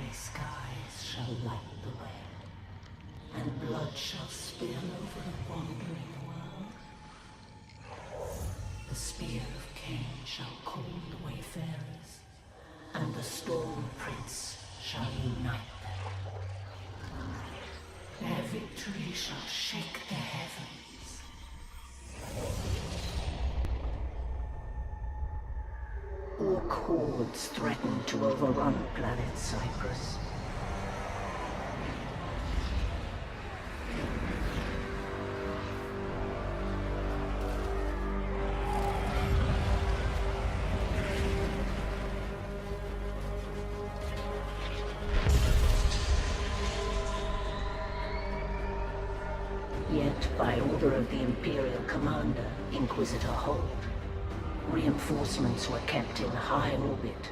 starry skies shall light the way, and blood shall spill over the wandering world. The spear of Cain shall call the wayfarers, and the storm prince shall unite them. Their victory shall shake the heavens. Orc hordes threaten to overrun planet Cyprus. Yet, by order of the Imperial Commander, Inquisitor Holt, reinforcements were kept in high orbit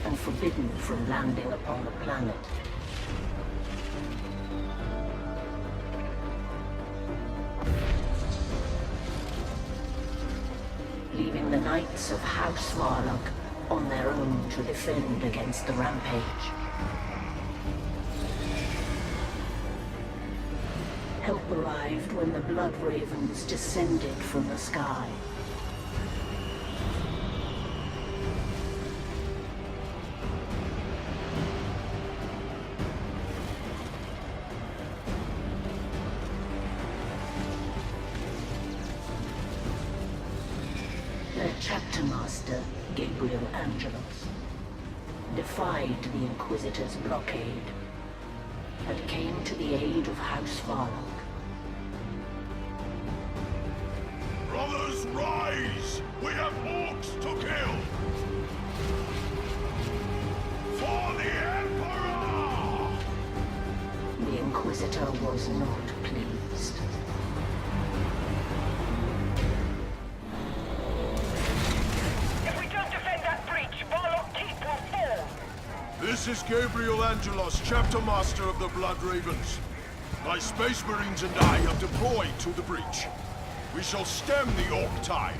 and forbidden from landing upon the planet. Leaving the Knights of House Varlock on their own to defend against the rampage. Help arrived when the Blood Ravens descended from the sky. Their chapter master, Gabriel Angelos, defied the Inquisitor's blockade and came to the aid of House Varlock. Brothers, rise! We have orcs to kill! For the Emperor! The Inquisitor was not pleased. If we don't defend that breach, Varlock Keep will fall! This is Gabriel Angelos, chapter master of the Blood Ravens. My Space Marines and I have deployed to the breach. We shall stem the orc tide.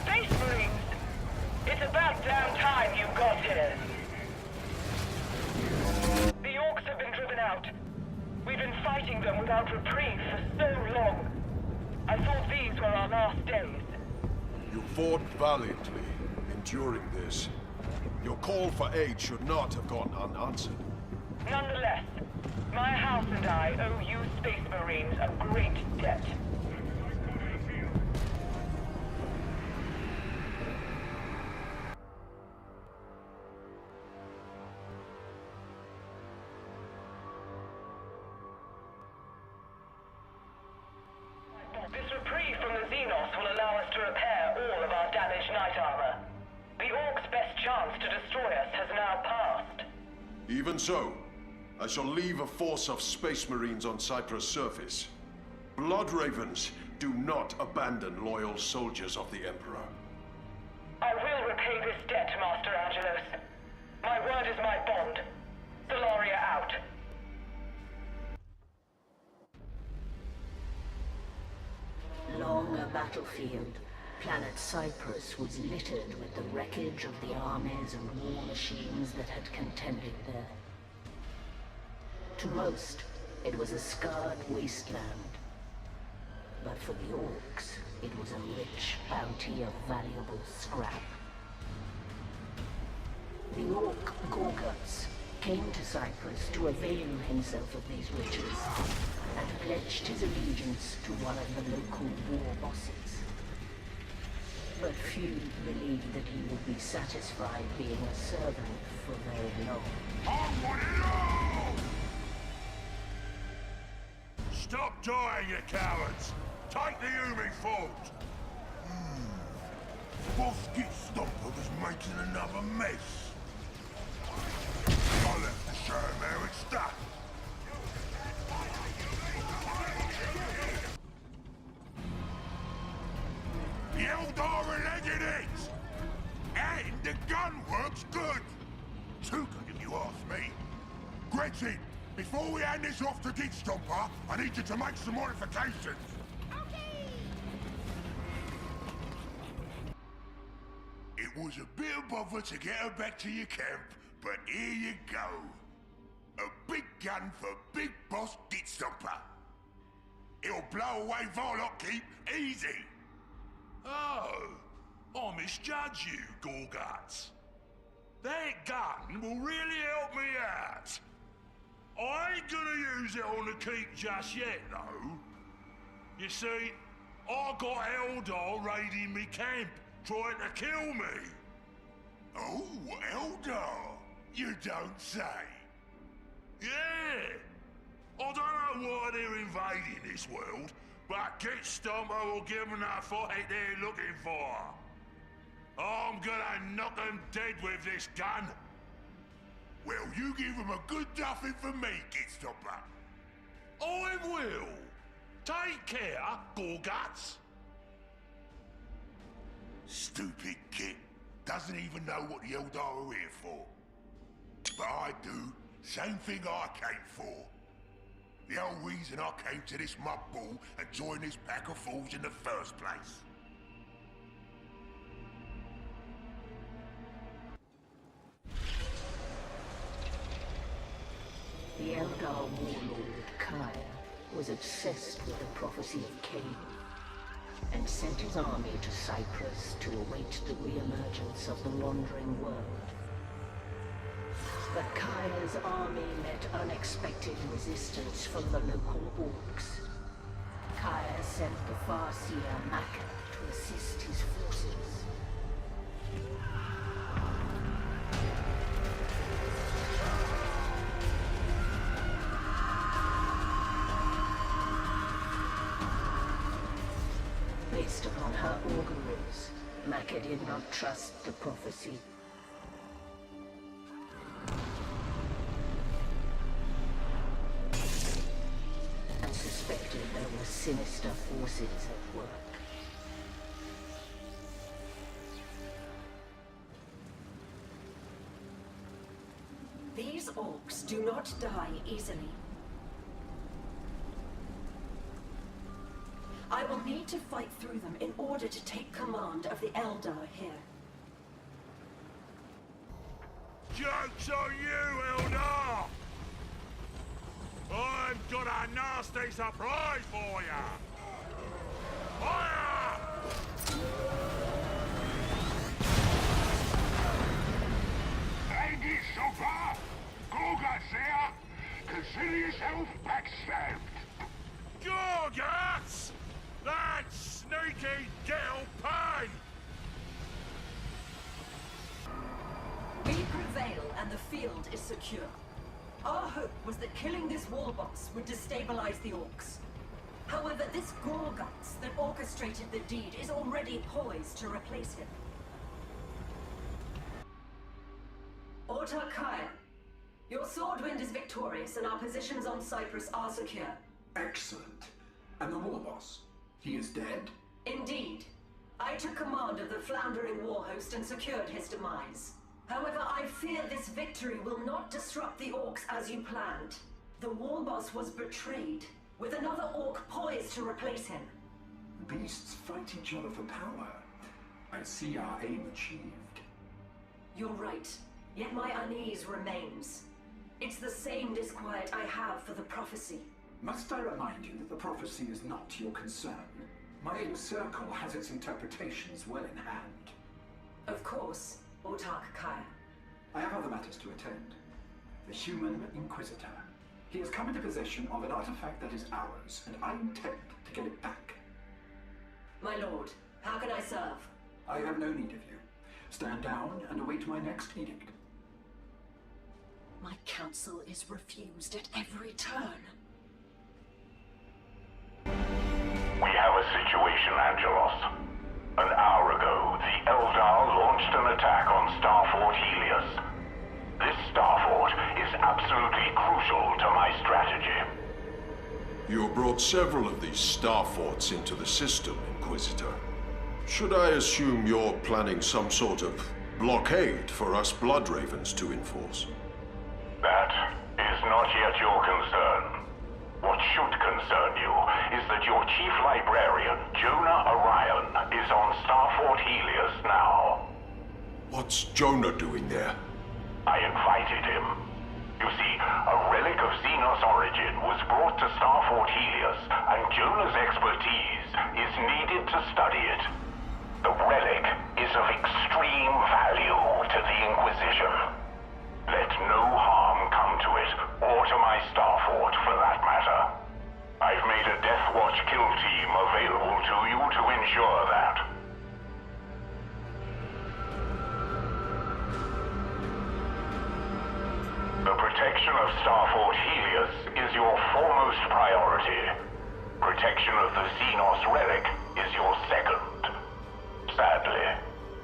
Space Marines! It's about damn time you got here. The orcs have been driven out. We've been fighting them without reprieve for so long. I thought these were our last days. You fought valiantly, enduring this. Your call for aid should not have gone unanswered. Nonetheless, my house and I owe you Space Marines a great debt. This reprieve from the Xenos will allow us to repair all of our damaged knight armor. The Orc's best chance to destroy us has now passed. Even so, I shall leave a force of Space Marines on Cyprus' surface. Blood Ravens do not abandon loyal soldiers of the Emperor. I will repay this debt, Master Angelos. My word is my bond. Solaria out. Along a battlefield, planet Cyprus was littered with the wreckage of the armies and war machines that had contended there. To most, it was a scarred wasteland. But for the orcs, it was a rich bounty of valuable scrap. The orc Gorguts came to Cyprus to avail himself of these riches, and pledged his allegiance to one of the local war bosses. But few believed that he would be satisfied being a servant for very long. I want it all! Stop dying, you cowards! Take the Umi fort! Boss Stomper was making another mess. I left to show him how it's done. The Eldar alleged it! And the gun works good! Too good if you ask me. Gretchen, before we hand this off to Stomper, I need you to make some modifications. It was a bit of bother to get her back to your camp, but here you go. A big gun for Big Boss Gitstomper. It'll blow away Varlock Keep easy. Oh, I misjudged you, Gorguts. That gun will really help me out. I ain't gonna use it on the keep just yet, though. You see, I got Eldar raiding me camp, trying to kill me. Oh, Eldar, you don't say. Yeah. I don't know why they're invading this world, but Gitstomper will give them the fight they're looking for. I'm gonna knock them dead with this gun. Well, you give him a good duffing for me, Gitstomper. I will. Take care, Gorguts. Stupid kid. Doesn't even know what the Eldar are here for. But I do. Same thing I came for. The whole reason I came to this mud ball and joined this pack of fools in the first place. The Eldar warlord, Kaya, was obsessed with the prophecy of Cain, and sent his army to Cyprus to await the re-emergence of the wandering world. But Kaya's army met unexpected resistance from the local orcs. Kaya sent the Farseer Maka to assist his forces. Based upon her auguries, Maka did not trust the prophecy. And suspected there were sinister forces at work. These orcs do not die easily. I will need to fight through them in order to take command of the Eldar here. Joke's on you, Eldar! I've got a nasty surprise for you! Fire! Thank you, Super! Gorguts here! Consider yourself backstabbed! Gorguts! That sneaky girl pay! We prevail and the field is secure. Our hope was that killing this war boss would destabilize the orcs. However, this Gorguts that orchestrated the deed is already poised to replace him. Ortar Kaya, your Swordwind is victorious and our positions on Cyprus are secure. Excellent. And the war boss? He is dead? Indeed. I took command of the floundering war host and secured his demise. However, I fear this victory will not disrupt the orcs as you planned. The war boss was betrayed, with another orc poised to replace him. Beasts fight each other for power. I see our aim achieved. You're right, yet my unease remains. It's the same disquiet I have for the prophecy. Must I remind you that the prophecy is not your concern? My inner circle has its interpretations well in hand. Of course, Ortar Kaya. I have other matters to attend. The human Inquisitor. He has come into possession of an artifact that is ours, and I intend to get it back. My lord, how can I serve? I have no need of you. Stand down and await my next edict. My counsel is refused at every turn. We have a situation, Angelos. An hour ago, the Eldar launched an attack on Starfort Helios. This Starfort is absolutely crucial to my strategy. You brought several of these Starforts into the system, Inquisitor. Should I assume you're planning some sort of blockade for us Bloodravens to enforce? That is not yet your concern. What should concern you is that your chief librarian, Jonah Orion, is on Starfort Helios now. What's Jonah doing there? I invited him. You see, a relic of Xenos origin was brought to Starfort Helios, and Jonah's expertise is needed to study it. The relic is of extreme value to the Inquisition. Let no harm come to it, or to my Starfort for that matter. I've made a Death Watch kill team available to you to ensure that. The protection of Starfort Helios is your foremost priority. Protection of the Xenos relic is your second. Sadly,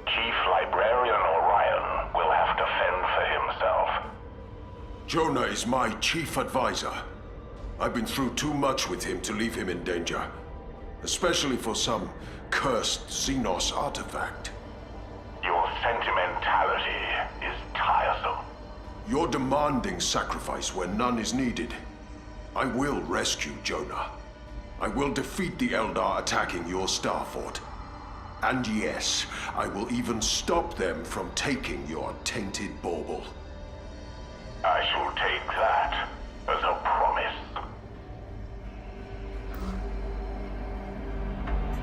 Chief Librarian Orion will have to fend for himself. Jonah is my chief advisor. I've been through too much with him to leave him in danger. Especially for some cursed Xenos artifact. Your sentimentality is tiresome. You're demanding sacrifice where none is needed. I will rescue Jonah. I will defeat the Eldar attacking your Starfort. And yes, I will even stop them from taking your tainted bauble. I shall take that as a promise.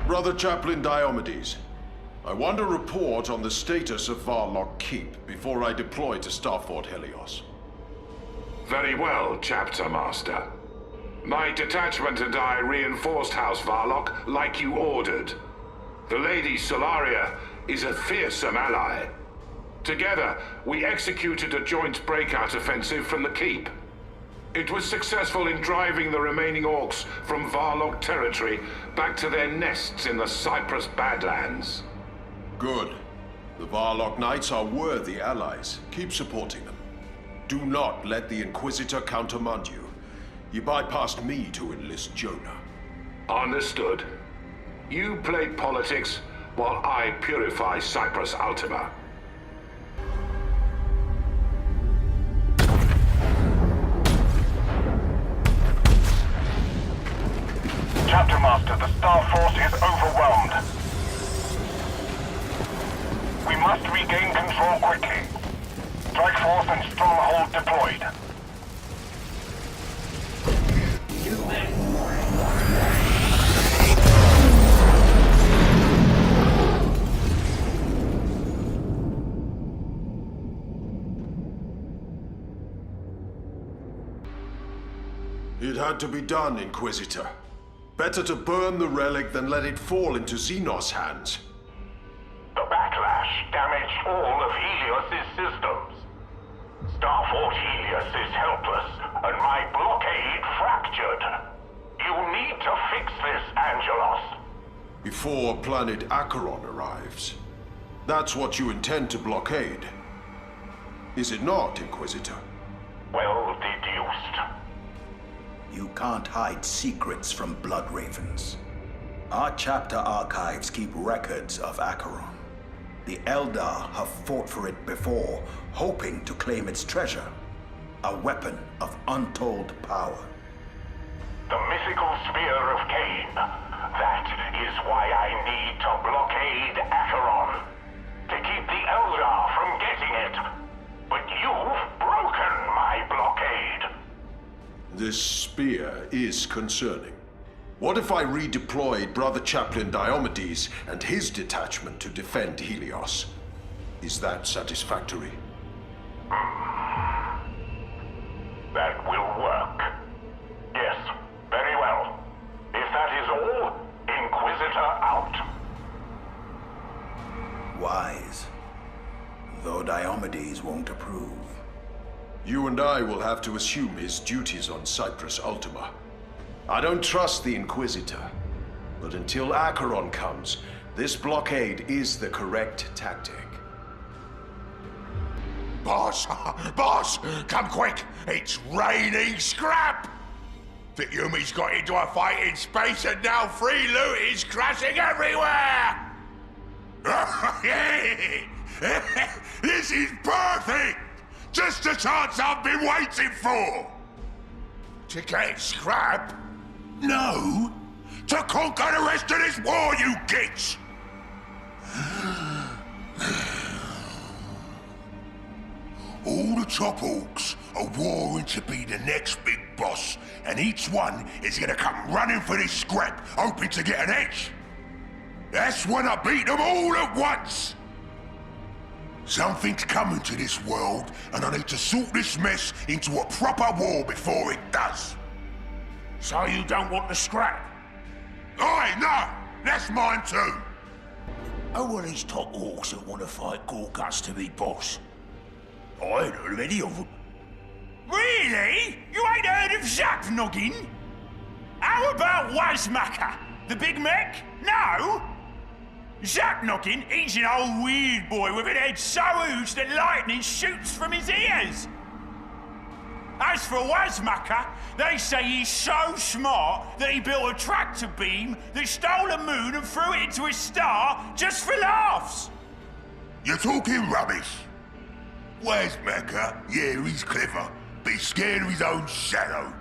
Brother Chaplain Diomedes, I want a report on the status of Varlock Keep before I deploy to Starfort Helios. Very well, Chapter Master. My detachment and I reinforced House Varlock like you ordered. The Lady Solaria is a fearsome ally. Together, we executed a joint breakout offensive from the Keep. It was successful in driving the remaining orcs from Varlock territory back to their nests in the Cyprus Badlands. Good. The Varlock Knights are worthy allies. Keep supporting them. Do not let the Inquisitor countermand you. You bypassed me to enlist Jonah. Understood. You play politics while I purify Cyprus Ultima. Chapter Master, the Star Force is overwhelmed. We must regain control quickly. Strike Force and Stronghold deployed. It had to be done, Inquisitor. Better to burn the relic than let it fall into Xenos' hands. The backlash damaged all of Helios' systems. Starfort Helios is helpless, and my blockade fractured. You need to fix this, Angelos. Before planet Acheron arrives. That's what you intend to blockade. Is it not, Inquisitor? Well deduced. You can't hide secrets from Blood Ravens. Our chapter archives keep records of Acheron. The Eldar have fought for it before, hoping to claim its treasure. A weapon of untold power. The mythical Spear of Cain. That is why I need to blockade Acheron. To keep the Eldar from getting it. But you've broken my blockade. This spear is concerning. What if I redeployed Brother Chaplain Diomedes and his detachment to defend Helios? Is that satisfactory? That will work. Yes, very well. If that is all, Inquisitor out. Wise. Though Diomedes won't approve. You and I will have to assume his duties on Cyprus Ultima. I don't trust the Inquisitor, but until Acheron comes, this blockade is the correct tactic. Boss! Boss! Come quick! It's raining scrap! The Yumi's got into a fight in space and now free loot is crashing everywhere! This is perfect! Just the chance I've been waiting for! To get scrap? No! To conquer the rest of this war, you gits! All the top orcs are warring to be the next big boss, and each one is gonna come running for this scrap, hoping to get an edge. That's when I beat them all at once. Something's coming to this world, and I need to sort this mess into a proper war before it does. So you don't want the scrap? Aye, no! That's mine too! Who are these top orcs that want to fight Gorguts to be boss? I ain't heard of any of them. Really? You ain't heard of Zapnoggin? How about Wazmaka, the big mech? No? Zapnoggin, he's an old weird boy with an head so huge that lightning shoots from his ears. As for Wazmaka, they say he's so smart that he built a tractor beam that stole a moon and threw it into a star just for laughs. You're talking rubbish. Wazmaka, yeah, he's clever, but he's scared of his own shadow.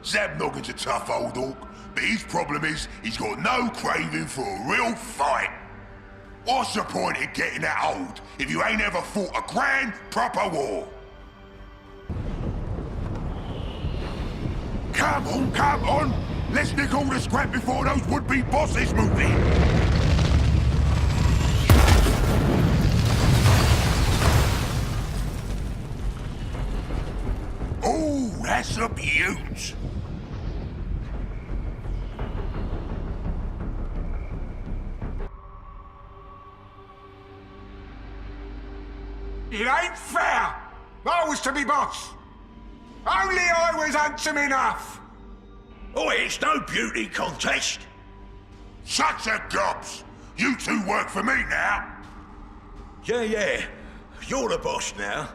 Zapnoggin's a tough old orc, but his problem is he's got no craving for a real fight. What's the point in getting that old if you ain't ever fought a grand, proper war? Come on! Let's nick all the scrap before those would-be bosses move in! Oh, that's a beaut! It ain't fair! I was to be boss! Only I was handsome enough! Oh, it's no beauty contest! Shut your gobs! You two work for me now! Yeah. You're the boss now.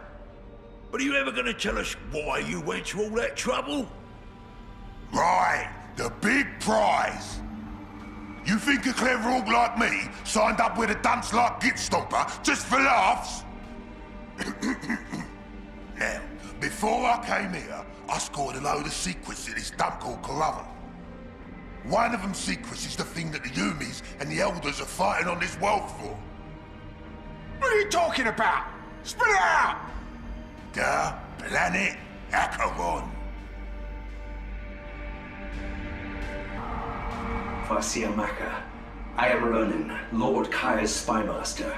But are you ever gonna tell us why you went to all that trouble? Right, the big prize! You think a clever orc like me signed up with a dunce like Git Stomper just for laughs? Now, before I came here, I scored a load of secrets at this dump called Corrupt. One of them secrets is the thing that the Yumis and the Elders are fighting on this world for. What are you talking about? Spit it out! The planet Acheron. Farsia Maka, I am Ronan, Lord Kaya's spymaster.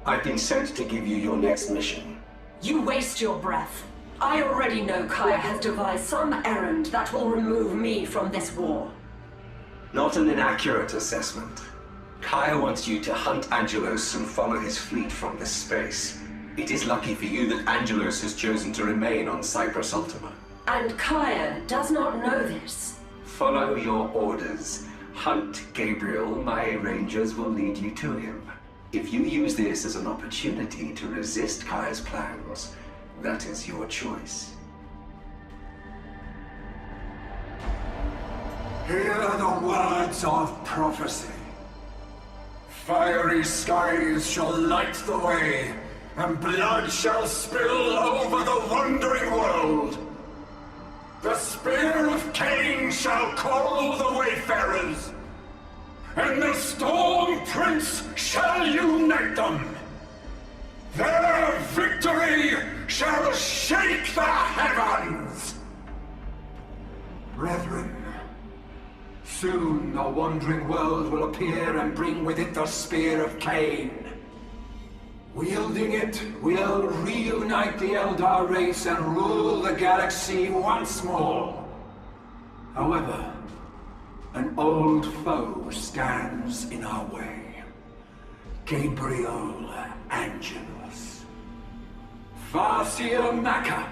I've been sent to give you your next mission. You waste your breath. I already know Kaya has devised some errand that will remove me from this war. Not an inaccurate assessment. Kaya wants you to hunt Angelos and follow his fleet from this space. It is lucky for you that Angelos has chosen to remain on Cyprus Ultima. And Kaya does not know this. Follow your orders. Hunt Gabriel, my rangers will lead you to him. If you use this as an opportunity to resist Kaya's plans, that is your choice. Hear the words of prophecy. Fiery skies shall light the way, and blood shall spill over the wandering world. The spear of Cain shall call the wayfarers, and the Storm Prince shall unite them. Their victory shall shake the heavens! Brethren, soon the wandering world will appear and bring with it the spear of Cain. Wielding it, we'll reunite the Eldar race and rule the galaxy once more. However, an old foe stands in our way. Gabriel Angelos. Farsia Maka.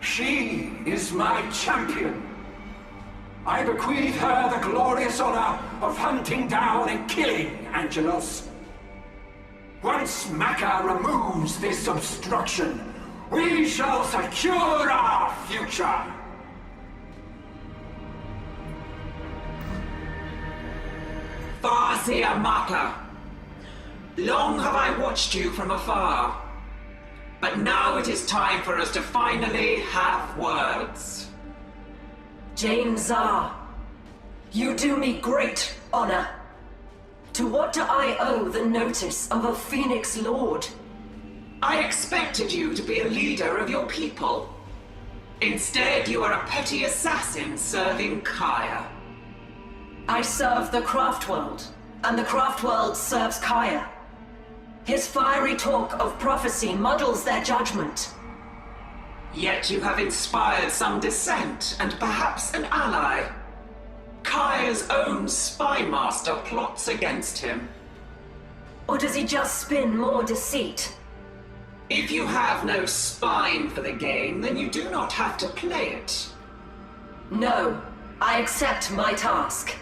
She is my champion. I bequeath her the glorious honor of hunting down and killing Angelos. Once Maka removes this obstruction, we shall secure our future. Farsia Maka, long have I watched you from afar, but now it is time for us to finally have words. Jane Zar, you do me great honor. To what do I owe the notice of a Phoenix Lord? I expected you to be a leader of your people. Instead, you are a petty assassin serving Kaya. I serve the craft world, and the craft world serves Kaya. His fiery talk of prophecy muddles their judgment. Yet you have inspired some dissent and perhaps an ally. Kaya's own spy master plots against him. Or does he just spin more deceit? If you have no spine for the game, then you do not have to play it. No, I accept my task.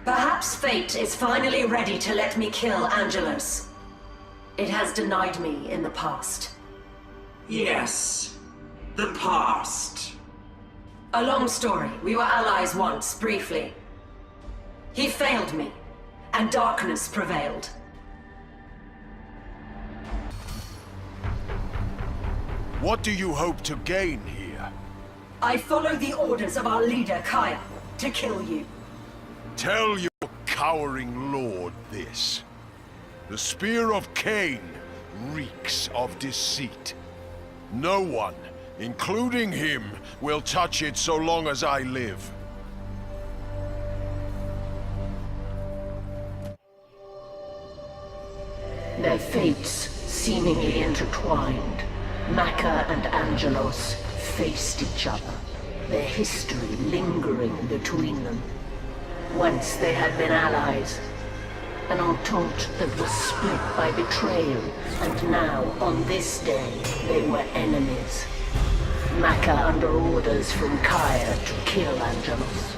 Perhaps fate is finally ready to let me kill Angelos. It has denied me in the past. Yes, the past. A long story. We were allies once, briefly. He failed me, and darkness prevailed. What do you hope to gain here? I follow the orders of our leader, Kaya, to kill you. Tell your cowering lord this. The Spear of Cain reeks of deceit. No one, including him, will touch it so long as I live. Their fates seemingly intertwined. Maka and Angelos faced each other, their history lingering between them. Once they had been allies, an entente that was split by betrayal, and now, on this day, they were enemies. Maka under orders from Kaya to kill Angelos.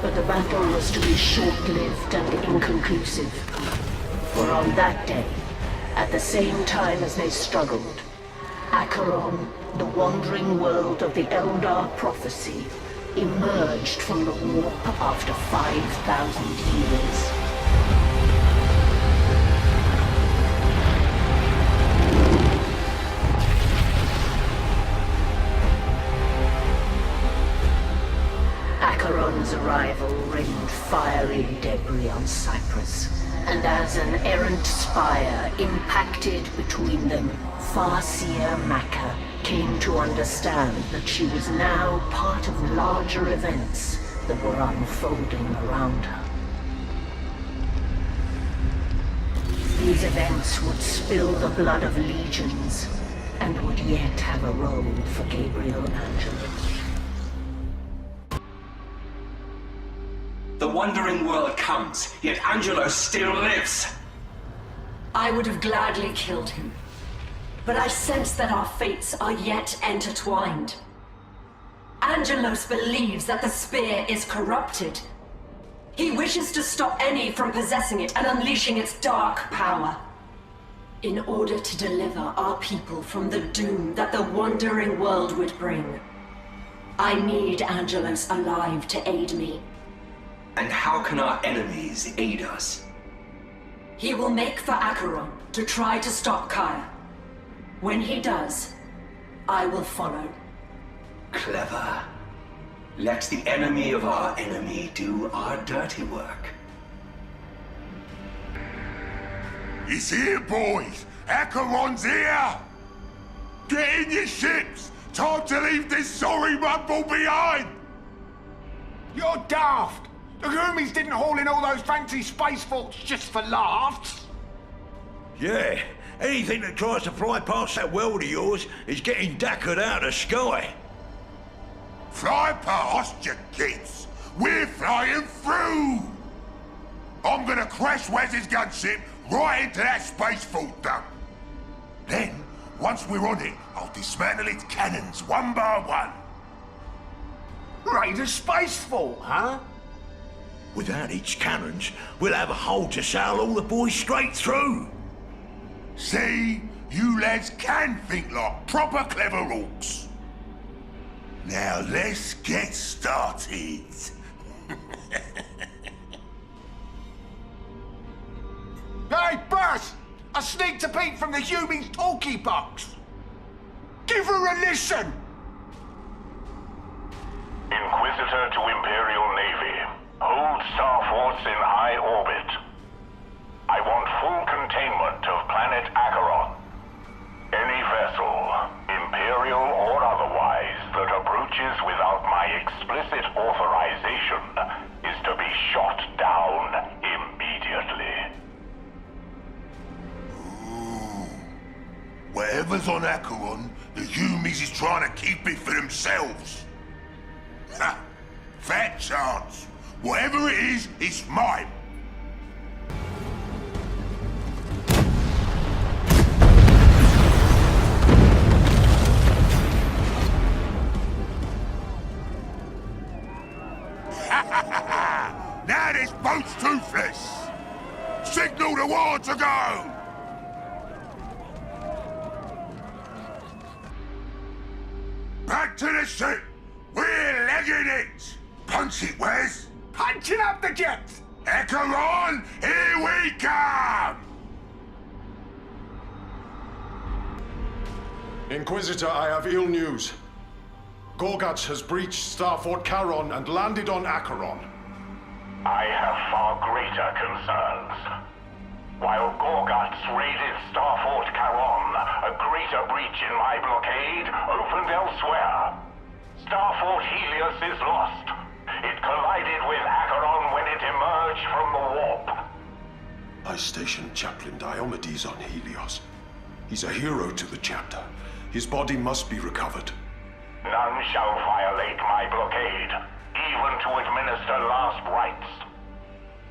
But the battle was to be short-lived and inconclusive. For on that day, at the same time as they struggled, Acheron, the wandering world of the Eldar prophecy, emerged from the warp after 5,000 years. Acheron's arrival rained fiery debris on Cyprus, and as an errant spire impacted between them, Farseer Maka came to understand that she was now part of larger events that were unfolding around her. These events would spill the blood of legions, and would yet have a role for Gabriel and Angelos. The wandering world comes, yet Angelos still lives. I would have gladly killed him, but I sense that our fates are yet intertwined. Angelos believes that the spear is corrupted. He wishes to stop any from possessing it and unleashing its dark power. In order to deliver our people from the doom that the wandering world would bring, I need Angelos alive to aid me. And how can our enemies aid us? He will make for Acheron to try to stop Kaya. When he does, I will follow. Clever. Let the enemy of our enemy do our dirty work. He's here, boys! Acheron's here! Get in your ships! Time to leave this sorry mumble behind! You're daft! The Goomies didn't haul in all those fancy space forts just for laughs! Yeah, anything that tries to fly past that world of yours is getting dackered out of the sky. Fly past, you kids! We're flying through! I'm gonna crash Wes's gunship right into that space fort dump. Then, once we're on it, I'll dismantle its cannons one by one. Raid a space fort, huh? Without its cannons, we'll have a hole to sail all the boys straight through. See? You lads can think like proper clever orcs. Now let's get started. Hey, Buzz! I sneaked a peek from the Humies talkie box. Give her a listen! Inquisitor to Imperial Navy. Hold star forts in high orbit. I want full containment of planet Acheron. Any vessel, Imperial or otherwise, that approaches without my explicit authorization is to be shot down immediately. Whatever's on Acheron, the Humies is trying to keep it for themselves. Ha! Fat chance. Whatever it is, it's mine. Now this boat's toothless. Signal the war to go. Back to the ship! We're legging it! Punch it, Wes! Punching up the jets! Acheron, here we come! Inquisitor, I have ill news. Gorguts has breached Starfort Charon and landed on Acheron. I have far greater concerns. While Gorguts raided Starfort Charon, a greater breach in my blockade opened elsewhere. Starfort Helios is lost. It collided with Acheron when it emerged from the warp. I stationed Chaplain Diomedes on Helios. He's a hero to the chapter. His body must be recovered. None shall violate my blockade, even to administer last rites.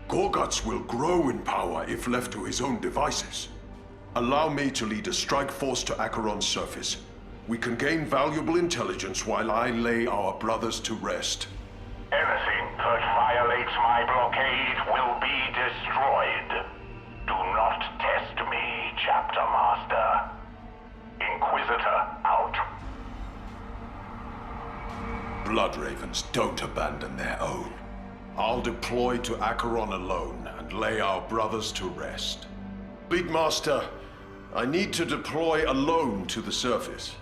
Gorguts will grow in power if left to his own devices. Allow me to lead a strike force to Acheron's surface. We can gain valuable intelligence while I lay our brothers to rest. Anything that violates my blockade will be destroyed. Do not test me, Chapter Master. Inquisitor out. Bloodravens don't abandon their own. I'll deploy to Acheron alone and lay our brothers to rest. Beatmaster, I need to deploy alone to the surface.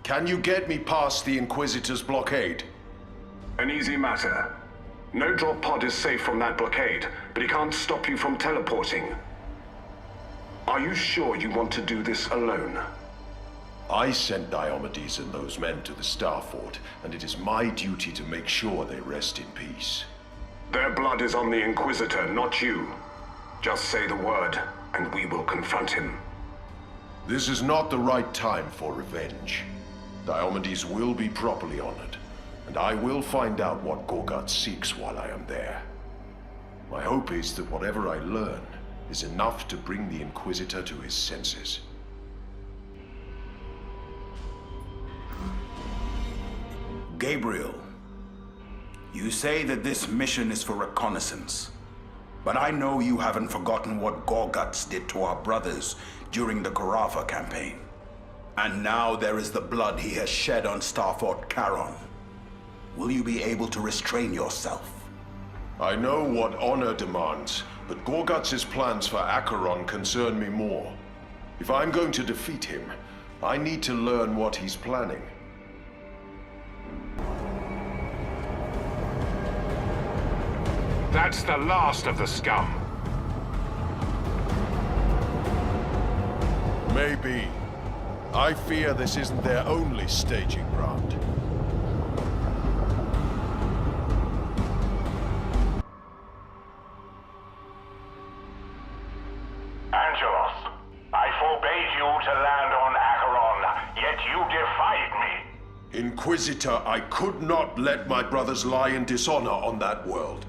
Can you get me past the Inquisitor's blockade? An easy matter. No drop pod is safe from that blockade, but it can't stop you from teleporting. Are you sure you want to do this alone? I sent Diomedes and those men to the Starfort, and it is my duty to make sure they rest in peace. Their blood is on the Inquisitor, not you. Just say the word, and we will confront him. This is not the right time for revenge. Diomedes will be properly honored, and I will find out what Gorguts seeks while I am there. My hope is that whatever I learn is enough to bring the Inquisitor to his senses. Gabriel, you say that this mission is for reconnaissance, but I know you haven't forgotten what Gorguts did to our brothers during the Carafa campaign. And now there is the blood he has shed on Starfort Charon. Will you be able to restrain yourself? I know what honor demands, but Gorguts' plans for Acheron concern me more. If I'm going to defeat him, I need to learn what he's planning. That's the last of the scum. Maybe. I fear this isn't their only staging ground. Angelos, I forbade you to land on Acheron, yet you defied me. Inquisitor, I could not let my brothers lie in dishonor on that world.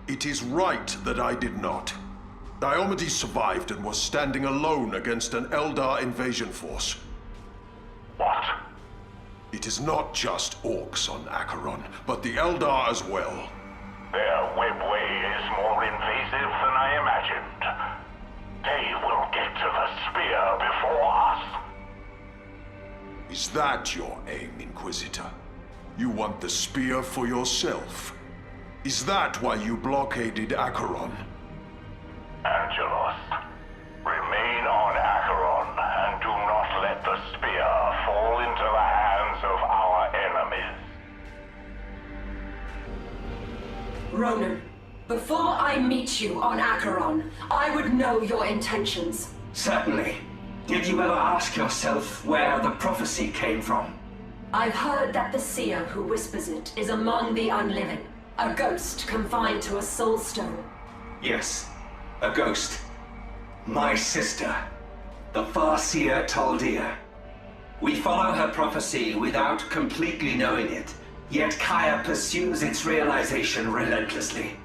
It is right that I did not. Diomedes survived and was standing alone against an Eldar invasion force. What? It is not just orcs on Acheron, but the Eldar as well. Their webway is more invasive than I imagined. They will get to the spear before us. Is that your aim, Inquisitor? You want the spear for yourself? Is that why you blockaded Acheron? Angelos, remain on Acheron and do not let the spear fall into the hands of our enemies. Ronan, before I meet you on Acheron, I would know your intentions. Certainly. Did you ever ask yourself where the prophecy came from? I've heard that the seer who whispers it is among the unliving. A ghost confined to a soul stone. Yes, a ghost. My sister, the Farseer Taldir. We follow her prophecy without completely knowing it, yet Kaya pursues its realization relentlessly.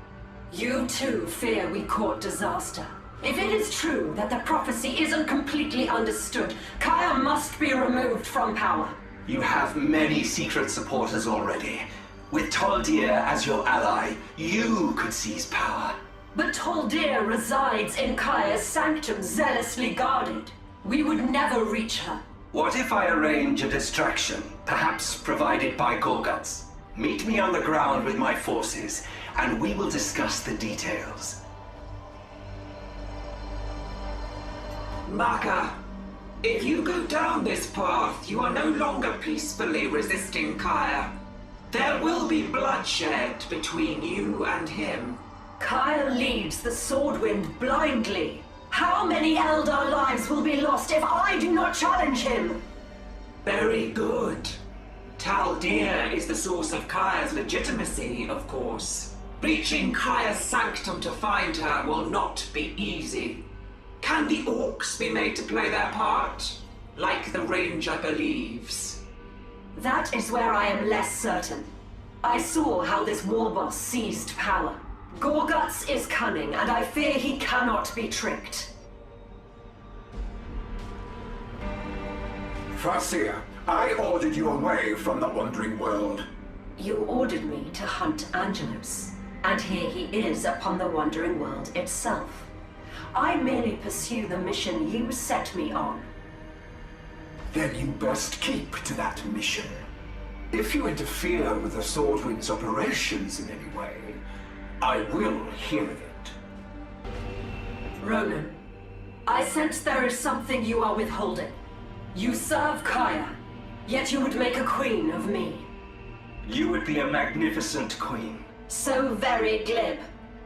You too fear we court disaster. If it is true that the prophecy isn't completely understood, Kaya must be removed from power. You have many secret supporters already. With Taldir as your ally, you could seize power. But Taldir resides in Kaya's sanctum, zealously guarded. We would never reach her. What if I arrange a distraction, perhaps provided by Gorguts? Meet me on the ground with my forces, and we will discuss the details. Maka, if you go down this path, you are no longer peacefully resisting Kaya. There will be bloodshed between you and him. Kaya leads the Swordwind blindly. How many Eldar lives will be lost if I do not challenge him? Very good. Taldir is the source of Kaya's legitimacy, of course. Reaching Kaya's sanctum to find her will not be easy. Can the Orcs be made to play their part? Like the Ranger believes. That is where I am less certain. I saw how this warboss seized power. Gorguts is cunning, and I fear he cannot be tricked. Farseer, I ordered you away from the Wandering World. You ordered me to hunt Angelos, and here he is upon the Wandering World itself. I merely pursue the mission you set me on. Then you best keep to that mission. If you interfere with the Swordwind's operations in any way, I will hear of it. Ronan, I sense there is something you are withholding. You serve Kaya, yet you would make a queen of me. You would be a magnificent queen. So very glib.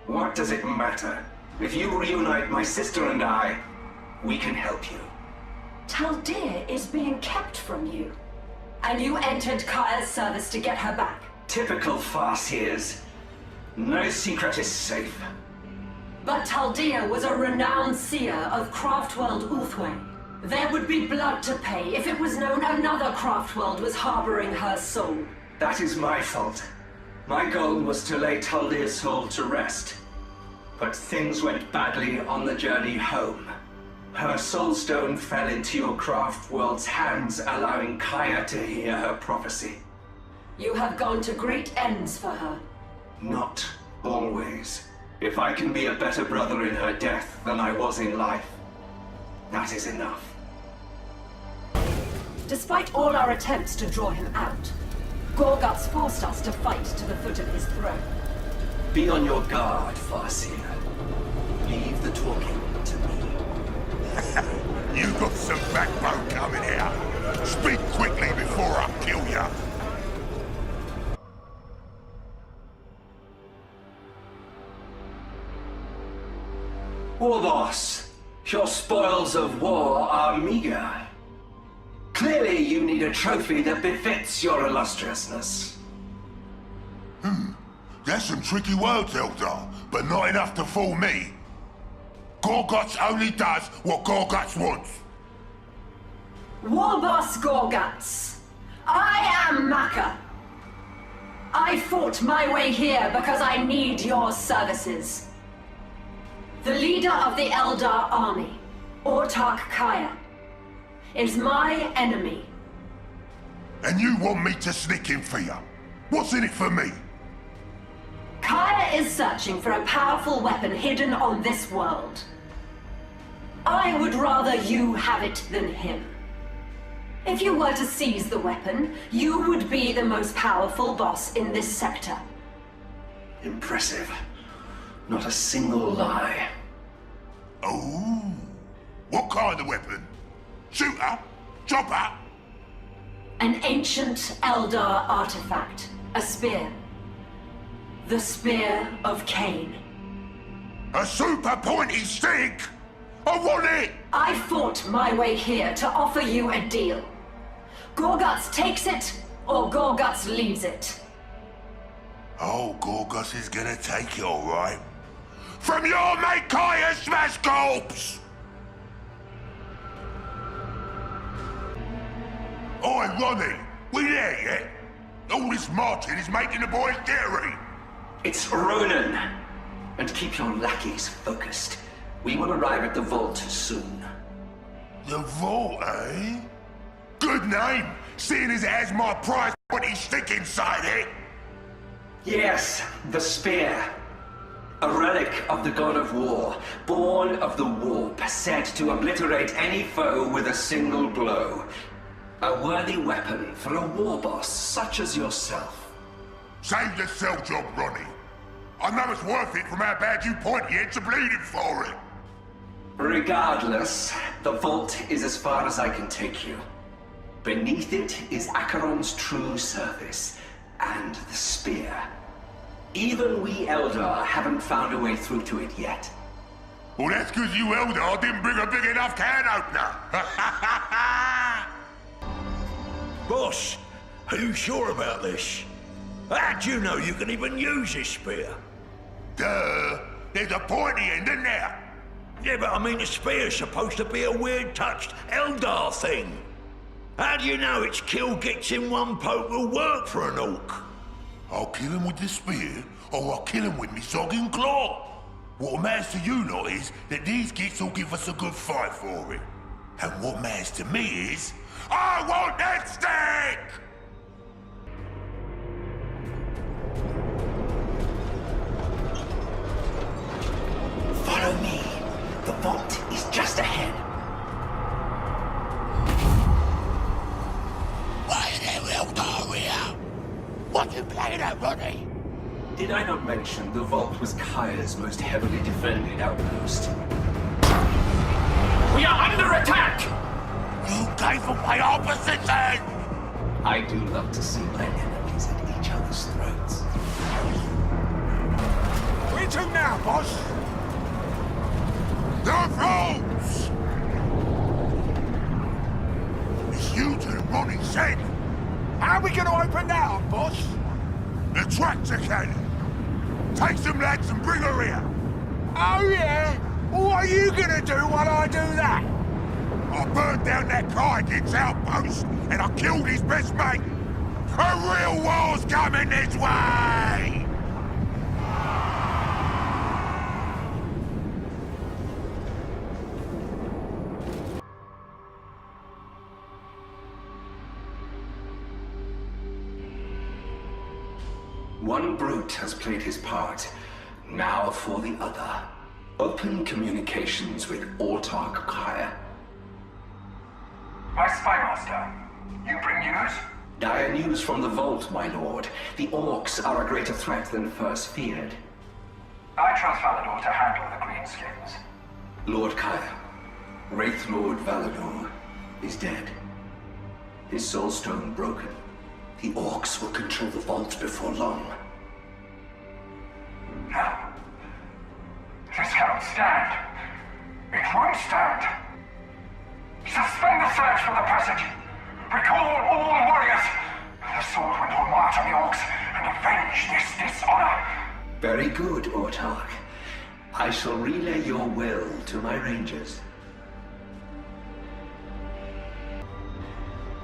What does it matter? If you reunite my sister and I, we can help you. Taldir is being kept from you. And you entered Kaya's service to get her back. Typical Farseers. No secret is safe. But Taldir was a renowned seer of Craftworld Ulthwé. There would be blood to pay if it was known another Craftworld was harboring her soul. That is my fault. My goal was to lay Taldir's soul to rest. But things went badly on the journey home. Her soulstone fell into your Craftworld's hands, allowing Kaya to hear her prophecy. You have gone to great ends for her. Not always. If I can be a better brother in her death than I was in life, that is enough. Despite all our attempts to draw him out, Gorguts forced us to fight to the foot of his throne. Be on your guard, Farseer. Leave the talking to me. You got some backbone coming here. Speak quickly before I kill ya. Warboss, your spoils of war are meager. Clearly you need a trophy that befits your illustriousness. That's some tricky words, Eldar, but not enough to fool me. Gorguts only does what Gorguts wants. Warboss Gorguts, I am Maka. I fought my way here because I need your services. The leader of the Eldar army, Autarch Kaya, is my enemy. And you want me to sneak in for you? What's in it for me? Kaya is searching for a powerful weapon hidden on this world. I would rather you have it than him. If you were to seize the weapon, you would be the most powerful boss in this sector. Impressive. Not a single lie. Oh, what kind of weapon? Shooter? Chopper? An ancient Eldar artifact, a spear. The Spear of Cain. A super pointy stick? I want it! I fought my way here to offer you a deal. Gorguts takes it, or Gorguts leaves it. Oh, Gorgus is gonna take it, alright. From your mate Kaya Smash Corpse! Oi, Ronnie, we there yet? All this marching is making the boys jittery. It's Ronan. And keep your lackeys focused. We will arrive at the vault soon. The vault, eh? Good name, seeing as it has my prize pointy stick inside it. Yes, the spear. A relic of the god of war, born of the warp, said to obliterate any foe with a single blow. A worthy weapon for a war boss such as yourself. Save the cell job, Ronnie. I know it's worth it from how bad you pointy heads are bleeding for it. Regardless, the vault is as far as I can take you. Beneath it is Acheron's true service, and the spear. Even we Eldar haven't found a way through to it yet. Well, that's because you Eldar didn't bring a big enough can opener. Boss, are you sure about this? How do you know you can even use this spear? Duh, there's a pointy end in there. Yeah, but I mean the spear's supposed to be a weird-touched Eldar thing. How do you know its kill gets in one poke will work for an orc? I'll kill him with the spear, or I'll kill him with me sogging claw. What matters to you lot is that these gits will give us a good fight for it. And what matters to me is, I want that stick! Follow me. The vault is just ahead. Why are there Eldar here? What you playing at, Ronnie? Did I not mention the vault was Kaya's most heavily defended outpost? We are under attack! You gave away our position! I do love to see my enemies at each other's throats. Where to now, boss? The roads! It's you to Ronnie said. How are we going to open that up, boss? The tractor cannon. Take some lads and bring her here. Oh, yeah? What are you going to do while I do that? I burned down that Kyrgyz outpost, and I killed his best mate. A real war's coming this way! One brute has played his part. Now for the other. Open communications with Autarch Kaya. My spymaster, you bring news? Dire news from the vault, my lord. The orcs are a greater threat than first feared. I trust Valador to handle the greenskins. Lord Kaya, Wraith Lord Valador, is dead. His soulstone broken. The orcs will control the vault before long. No. This cannot stand. It won't stand. Suspend the search for the passage. Recall all warriors. The sword will march on the orcs and avenge this dishonor. Very good, Autarch. I shall relay your will to my rangers.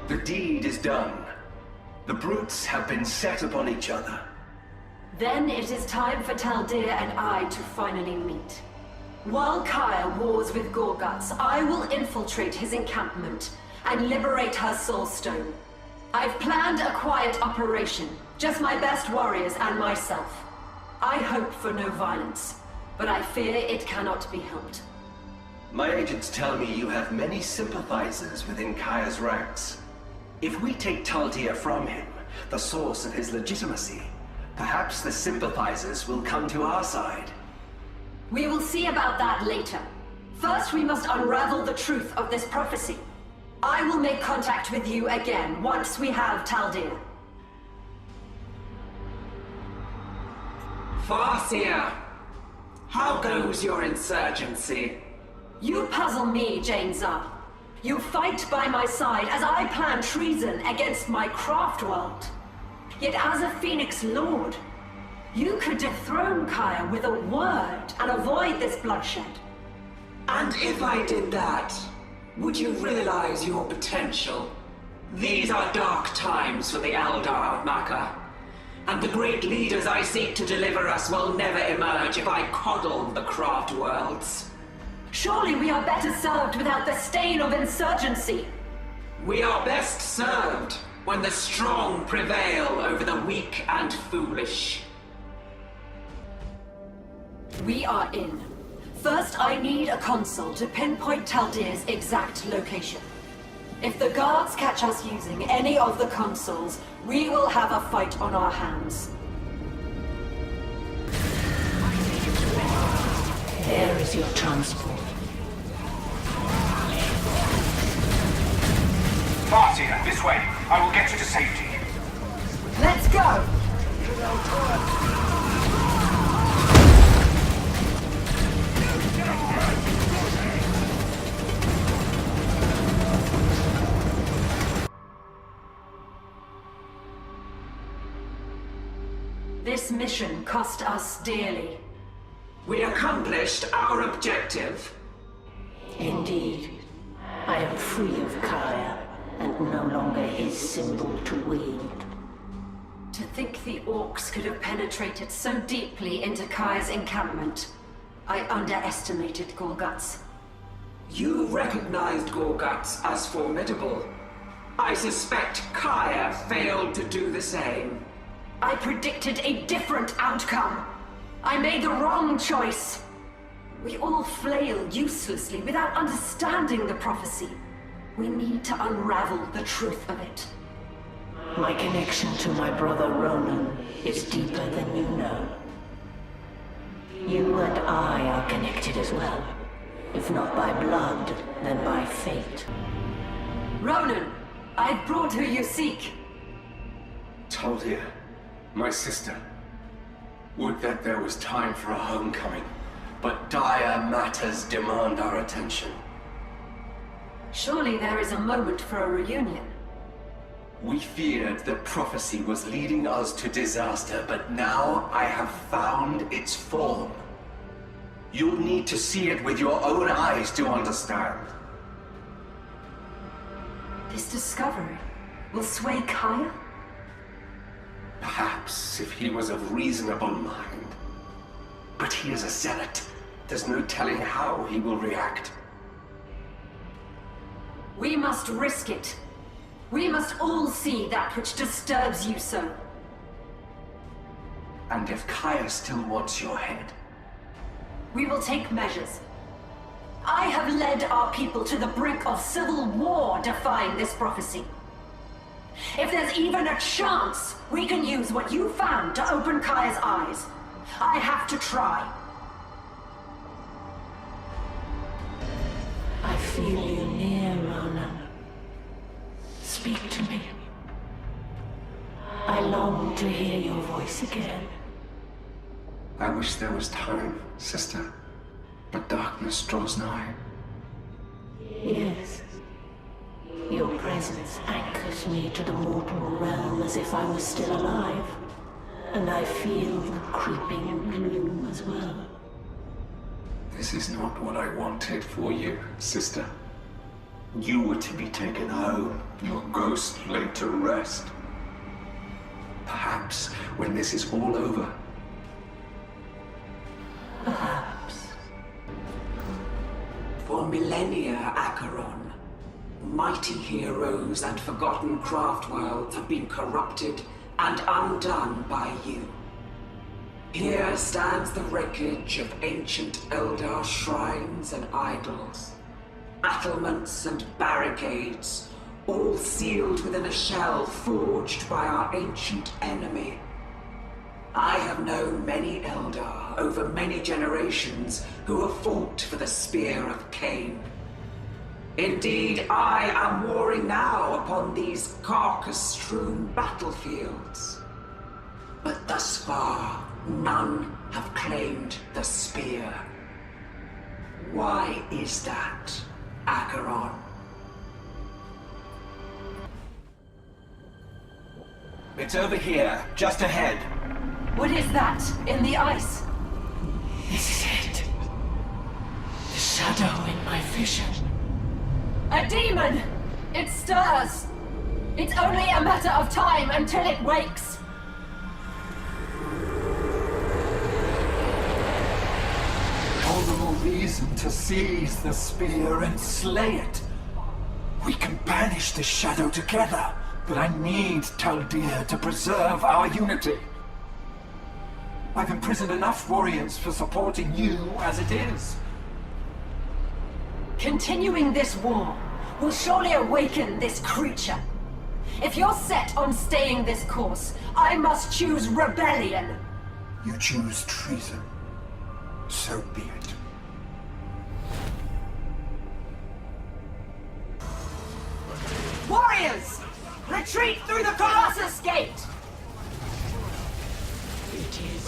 The deed is done. The brutes have been set upon each other. Then it is time for Taldir and I to finally meet. While Kaya wars with Gorguts, I will infiltrate his encampment and liberate her soulstone. I've planned a quiet operation, just my best warriors and myself. I hope for no violence, but I fear it cannot be helped. My agents tell me you have many sympathizers within Kaya's ranks. If we take Taldir from him, the source of his legitimacy, perhaps the sympathizers will come to our side. We will see about that later. First, we must unravel the truth of this prophecy. I will make contact with you again once we have Taldir. Farseer, how goes your insurgency? You puzzle me, Jainza. You fight by my side as I plan treason against my craft world. Yet as a Phoenix Lord, you could dethrone Kaya with a word and avoid this bloodshed. And if I did that, would you realize your potential? These are dark times for the Eldar, Maka. And the great leaders I seek to deliver us will never emerge if I coddle the craft worlds. Surely we are better served without the stain of insurgency. We are best served when the strong prevail over the weak and foolish. We are in. First, I need a console to pinpoint Taldir's exact location. If the guards catch us using any of the consoles, we will have a fight on our hands. There is your transport. Farseer, this way. I will get you to safety. Let's go! This mission cost us dearly. We accomplished our objective. Indeed. I am free of Kaya, and no longer his symbol to wield. To think the orcs could have penetrated so deeply into Kaya's encampment. I underestimated Gorguts. You recognized Gorguts as formidable. I suspect Kaya failed to do the same. I predicted a different outcome. I made the wrong choice. We all flail uselessly without understanding the prophecy. We need to unravel the truth of it. My connection to my brother Ronan is deeper than you know. You and I are connected as well. If not by blood, then by fate. Ronan, I've brought who you seek. Taldir, my sister. Would that there was time for a homecoming, but dire matters demand our attention. Surely there is a moment for a reunion. We feared that prophecy was leading us to disaster, but now I have found its form. You'll need to see it with your own eyes to understand. This discovery will sway Kaya? Perhaps if he was of reasonable mind. But he is a zealot. There's no telling how he will react. We must risk it. We must all see that which disturbs you so. And if Kaya still wants your head? We will take measures. I have led our people to the brink of civil war defying this prophecy. If there's even a chance, we can use what you found to open Kaya's eyes. I have to try. I feel you near, Ronan. Speak to me. I long to hear your voice again. I wish there was time, sister. But darkness draws nigh. Yes. Your presence anchors me to the mortal realm as if I was still alive. And I feel the creeping gloom as well. This is not what I wanted for you, sister. You were to be taken home, your ghost laid to rest. Perhaps when this is all over. Perhaps. For millennia, Acheron, mighty heroes and forgotten craft worlds have been corrupted and undone by you. Here stands the wreckage of ancient Eldar shrines and idols, battlements and barricades, all sealed within a shell forged by our ancient enemy. I have known many Eldar over many generations who have fought for the Spear of Cain. Indeed, I am warring now upon these carcass-strewn battlefields. But thus far, None have claimed the spear. Why is that, Acheron? It's over here, just ahead. What is that in the ice? This is it. The shadow in my vision. A demon! It stirs! It's only a matter of time until it wakes! All the more reason to seize the spear and slay it. We can banish the shadow together, but I need Taldir to preserve our unity. I've imprisoned enough warriors for supporting you as it is. Continuing this war will surely awaken this creature. If you're set on staying this course, I must choose rebellion. You choose treason. So be it. Warriors! Retreat through the Colossus Gate! It is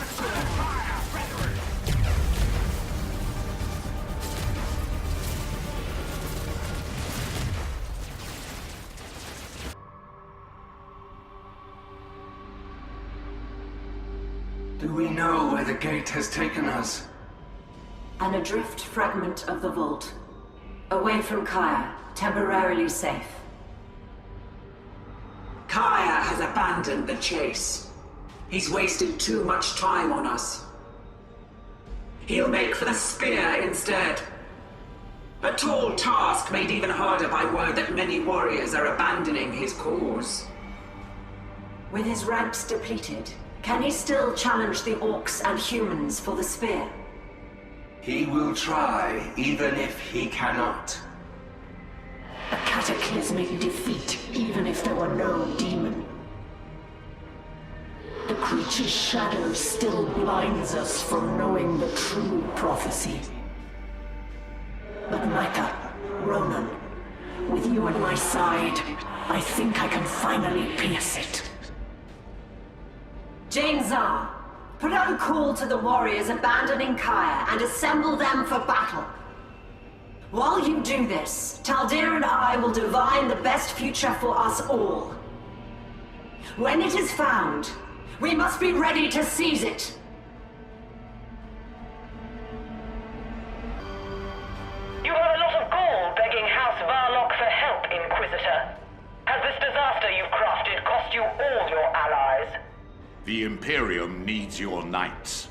Do we know where the gate has taken us? An adrift fragment of the vault. Away from Kaya, temporarily safe. Kaya has abandoned the chase. He's wasted too much time on us. He'll make for the spear instead. A tall task made even harder by word that many warriors are abandoning his cause. With his ranks depleted, can he still challenge the orcs and humans for the spear? He will try, even if he cannot. a cataclysmic defeat, even if there were no demon. The creature's shadow still blinds us from knowing the true prophecy. But Micah, Ronan, with you at my side, I think I can finally pierce it. Jane Zar, put out a call to the warriors abandoning Kaya and assemble them for battle. While you do this, Taldir and I will divine the best future for us all. When it is found, we must be ready to seize it. You have a lot of gall begging House Varlock for help, Inquisitor. Has this disaster you've crafted cost you all your allies? The Imperium needs your knights.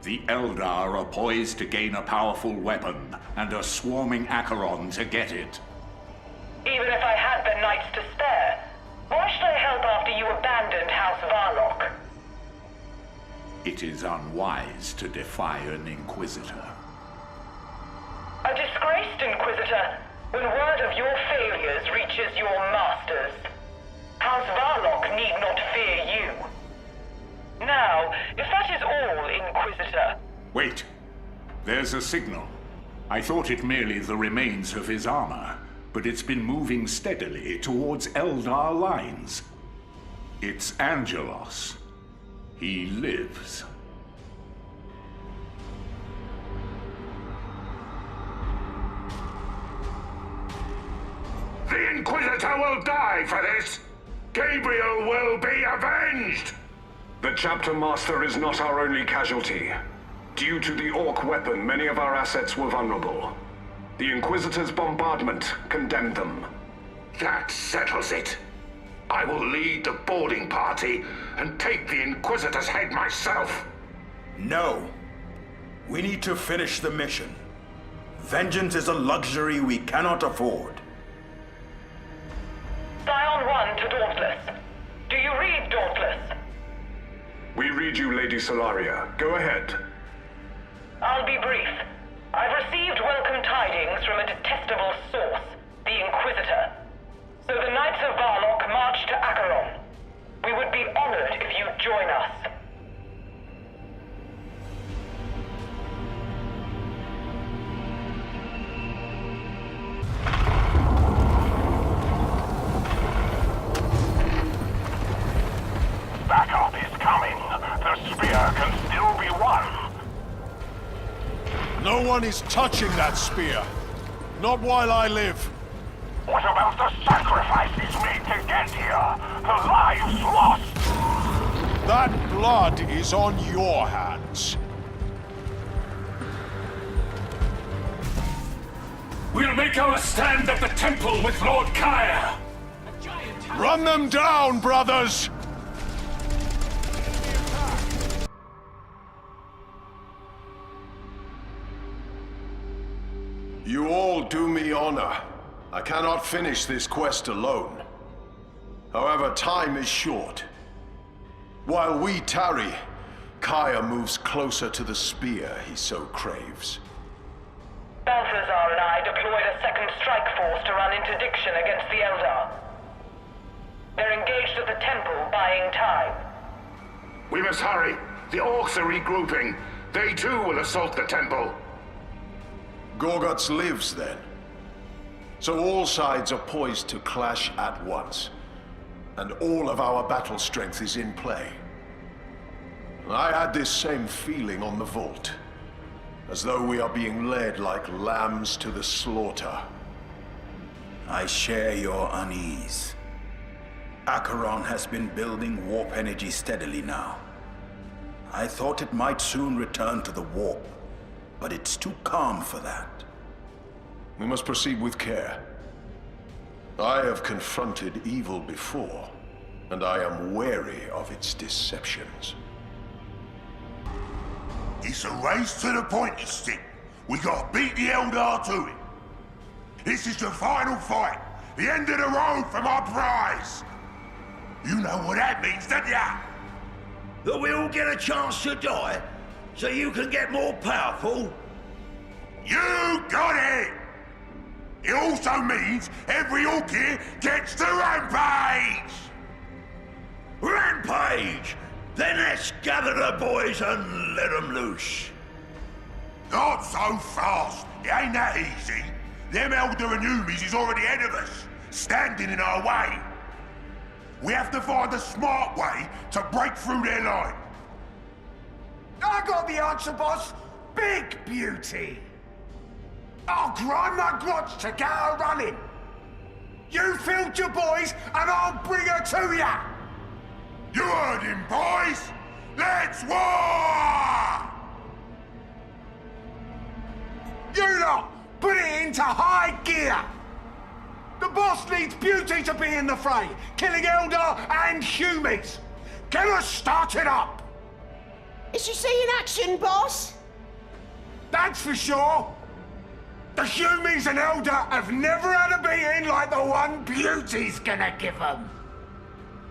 The Eldar are poised to gain a powerful weapon, and are swarming Acheron to get it. Even if I had the knights to spare, why should I help after you abandoned House Varlock? It is unwise to defy an Inquisitor. A disgraced Inquisitor, when word of your failures reaches your masters. House Varlock need not fear you. Now, if that is all, Inquisitor... Wait! There's a signal. I thought it merely the remains of his armor, but it's been moving steadily towards Eldar lines. It's Angelos. He lives. The Inquisitor will die for this! Gabriel will be avenged! The Chapter Master is not our only casualty. Due to the Orc weapon, many of our assets were vulnerable. The Inquisitor's bombardment condemned them. That settles it. I will lead the boarding party and take the Inquisitor's head myself. No. We need to finish the mission. Vengeance is a luxury we cannot afford. Scion 1 to Dauntless. Do you read Dauntless? We read you, Lady Solaria. Go ahead. I'll be brief. I've received welcome tidings from a detestable source, the Inquisitor. So the Knights of Varlock march to Acheron. We would be honored if you'd join us. Backup is coming. The spear can still No one is touching that spear. Not while I live. What about the sacrifices made to get here? The lives lost? That blood is on your hands. We'll make our stand at the temple with Lord Kaya. Run them down, brothers! You all do me honor. I cannot finish this quest alone. However, time is short. While we tarry, Kaya moves closer to the spear he so craves. Balthazar and I deployed a second strike force to run interdiction against the Eldar. They're engaged at the temple, buying time. We must hurry. The orcs are regrouping. They too will assault the temple. Gorguts lives then. So all sides are poised to clash at once. And all of our battle strength is in play. I had this same feeling on the vault. As though we are being led like lambs to the slaughter. I share your unease. Acheron has been building warp energy steadily now. I thought it might soon return to the warp, but it's too calm for that. We must proceed with care. I have confronted evil before, and I am wary of its deceptions. It's a race to the pointy stick. We gotta beat the Eldar to it. This is the final fight. The end of the road for my prize. You know what that means, don't ya? That we all get a chance to die, so you can get more powerful? You got it! It also means every orc here gets to rampage! Rampage! Then let's gather the boys and let them loose. Not so fast. It ain't that easy. Them Eldar and Umis is already ahead of us, standing in our way. We have to find a smart way to break through their line. I got the answer, boss. Big beauty. I'll grind my grotch to get her running. You field your boys, and I'll bring her to ya. You heard him, boys! Let's war! You lot, put it into high gear. The boss needs beauty to be in the fray, killing Eldar and Humies. Get us started up. Is she seeing action, boss? That's for sure. The Humies and Eldar have never had a beating like the one Beauty's gonna give them.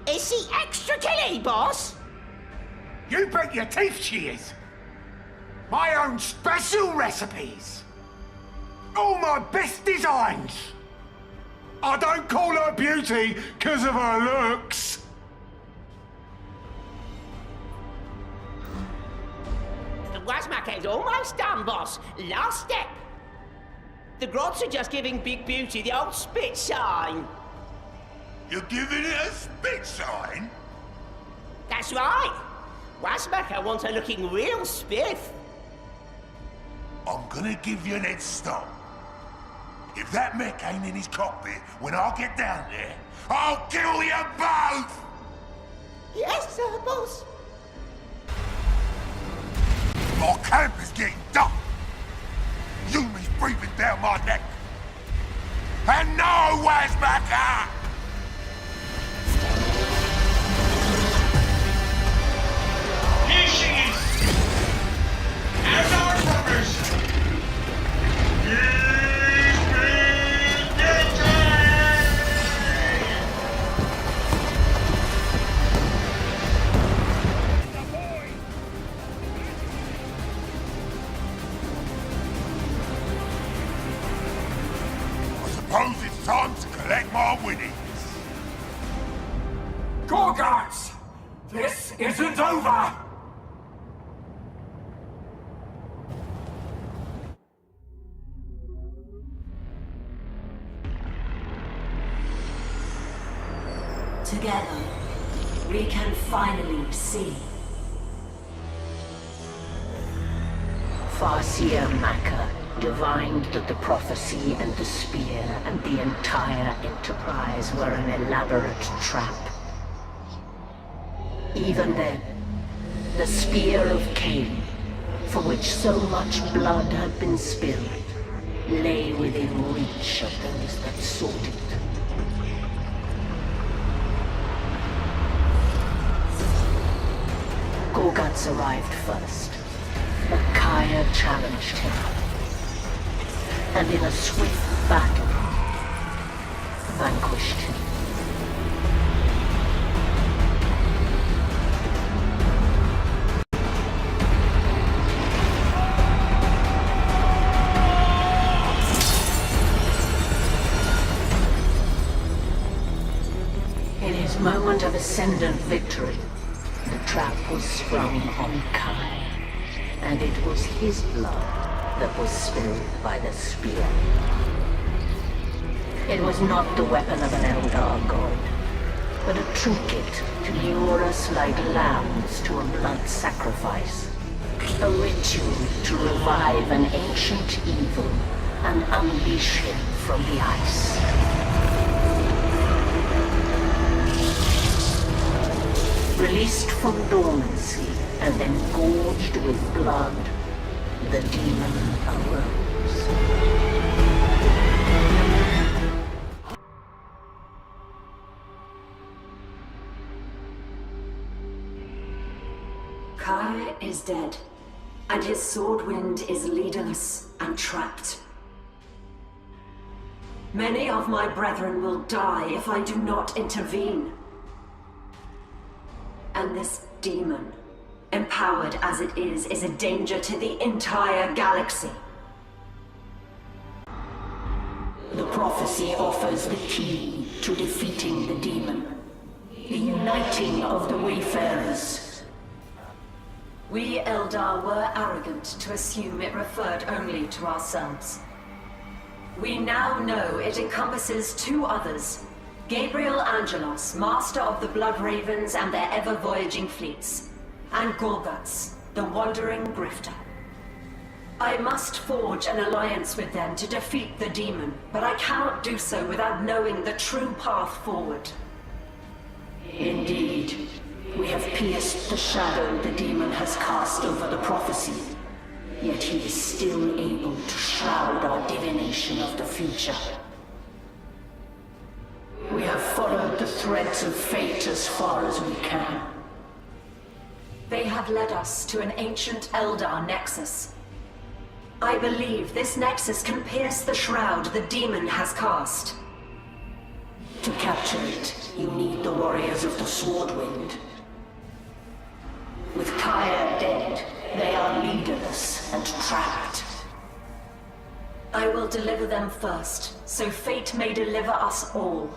Is she extra killy, boss? You bet your teeth she is. My own special recipes. All my best designs. I don't call her Beauty because of her looks. The Wazmake's almost done, boss. Last step. The Grots are just giving Big Beauty the old spit sign. You're giving it a spit sign? That's right. Wazmaka wants her looking real spiff. I'm gonna give you an head start. If that mech ain't in his cockpit when I get down there, I'll kill you both! Yes, sir, boss. My camp is getting dark. Yumi's breathing down my neck. And no Wazmaka! Here she is! And our brothers! Suppose it's time to collect my winnings. Gorguts! This isn't over! Together, we can finally see. Farseer Maka divined that the prophecy and the spear and the entire enterprise were an elaborate trap. Even then, the spear of Cain, for which so much blood had been spilled, lay within reach of those that sought it. Gorguts arrived first, but Kaya challenged him, and in a swift battle, vanquished him. In his moment of ascendant victory, the trap was sprung on Kai, and it was his blood that was spilled by the spear. It was not the weapon of an Eldar god, but a trinket to lure us like lambs to a blood sacrifice. A ritual to revive an ancient evil and unleash him from the ice. Released from dormancy and then gorged with blood, the demon arose. Kai is dead, and his swordwind is leaderless and trapped. Many of my brethren will die if I do not intervene. And this demon, empowered as it is a danger to the entire galaxy. The prophecy offers the key to defeating the demon, the uniting of the Wayfarers. We Eldar were arrogant to assume it referred only to ourselves. We now know it encompasses two others, Gabriel Angelos, master of the Blood Ravens and their ever-voyaging fleets, and Gorguts, the wandering grifter. I must forge an alliance with them to defeat the demon, but I cannot do so without knowing the true path forward. Indeed, we have pierced the shadow the demon has cast over the prophecy, yet he is still able to shroud our divination of the future. We have followed the threads of fate as far as we can. They have led us to an ancient Eldar nexus. I believe this nexus can pierce the shroud the demon has cast. To capture it, you need the warriors of the Swordwind. With Kaya dead, they are leaderless and trapped. I will deliver them first, so fate may deliver us all.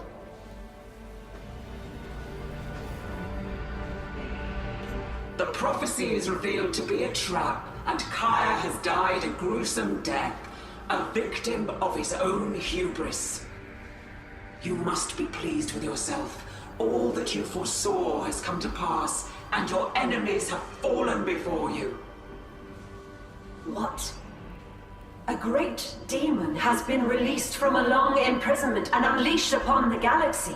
The prophecy is revealed to be a trap, and Kaya has died a gruesome death, a victim of his own hubris. You must be pleased with yourself. All that you foresaw has come to pass, and your enemies have fallen before you. What? A great demon has been released from a long imprisonment and unleashed upon the galaxy.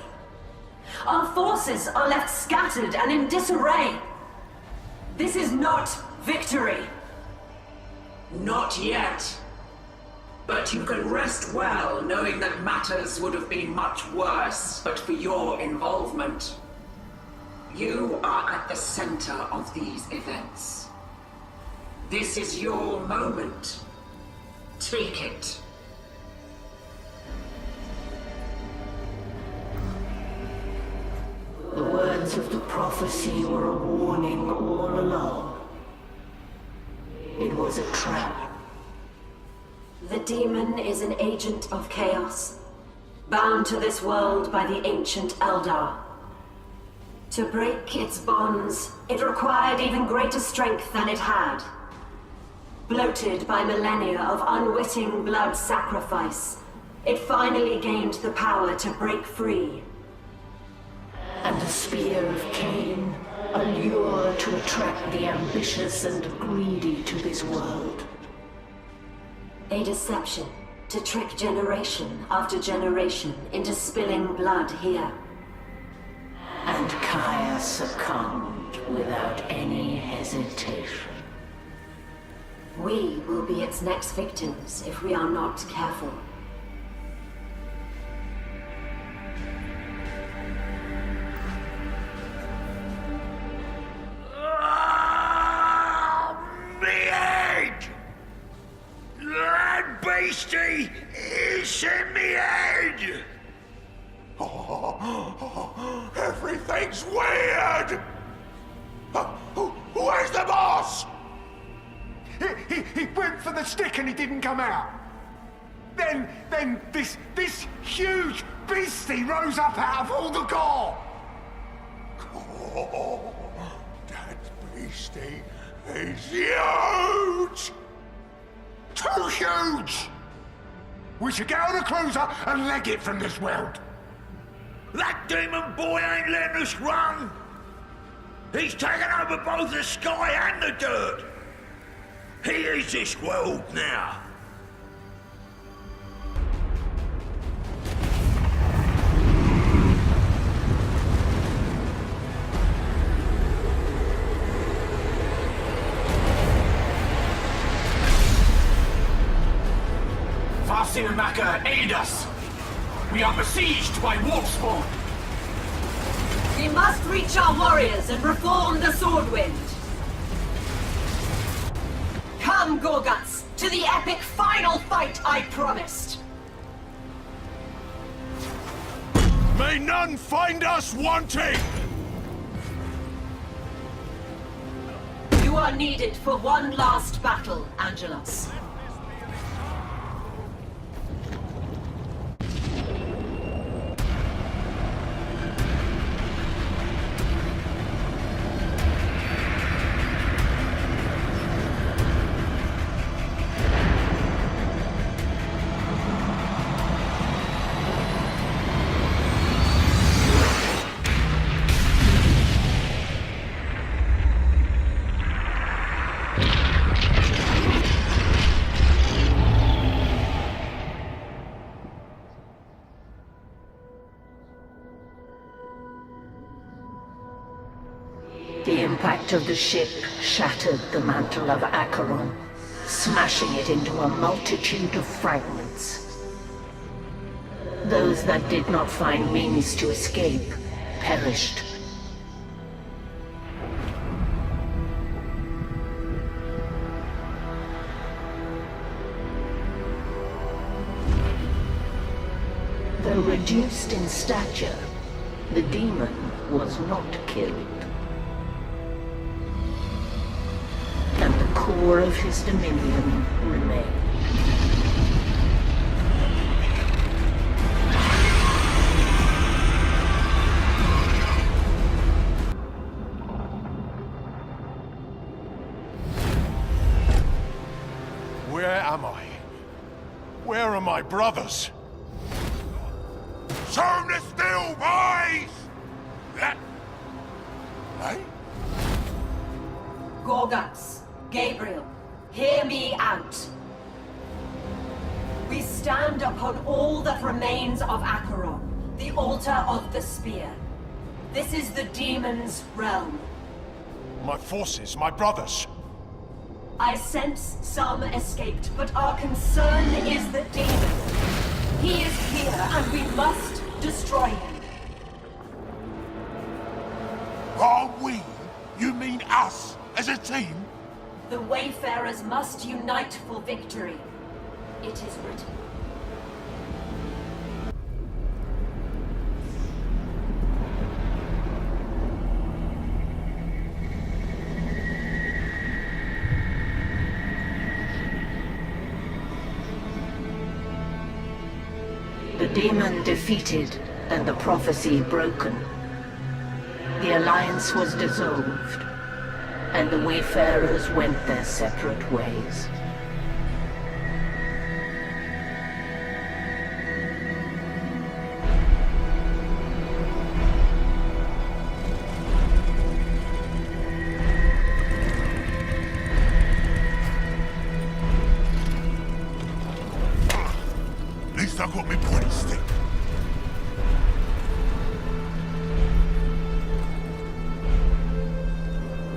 Our forces are left scattered and in disarray. This is not victory. Not yet. But you can rest well knowing that matters would have been much worse but for your involvement. You are at the center of these events. This is your moment. Take it. The words of the prophecy were a warning all along. It was a trap. The demon is an agent of chaos, bound to this world by the ancient Eldar. To break its bonds, it required even greater strength than it had. Bloated by millennia of unwitting blood sacrifice, it finally gained the power to break free. And the spear of Cain, a lure to attract the ambitious and greedy to this world. A deception to trick generation after generation into spilling blood here. And Kaya succumbed without any hesitation. We will be its next victims if we are not careful. That beastie is in me head! Oh, everything's weird! Where's the boss? He went for the stick and he didn't come out. Then this huge beastie rose up out of all the gore. Oh, that beastie is huge! Too huge! We should get on a cruiser and leg it from this world. That demon boy ain't letting us run! He's taken over both the sky and the dirt! He is this world now! Farsi and Maka, aid us! We are besieged by Wolfspawn! We must reach our warriors and reform the Swordwind! Come, Gorguts, to the epic final fight I promised! May none find us wanting! You are needed for one last battle, Angelos. The impact of the ship shattered the mantle of Acheron, smashing it into a multitude of fragments. Those that did not find means to escape perished. Though reduced in stature, the demon was not killed. And the core of his dominion remained. Where am I? Where are my brothers? Turn the still, boys! That... Hey? Gorguts, Gabriel, hear me out. We stand upon all that remains of Acheron, the altar of the spear. This is the demon's realm. My forces, my brothers. I sense some escaped, but our concern is the demon. He is here, and we must destroy him. Are we? You mean us, as a team? The Wayfarers must unite for victory. It is written. The demon defeated and the prophecy broken. The alliance was dissolved, and the Wayfarers went their separate ways. got my pointy stick.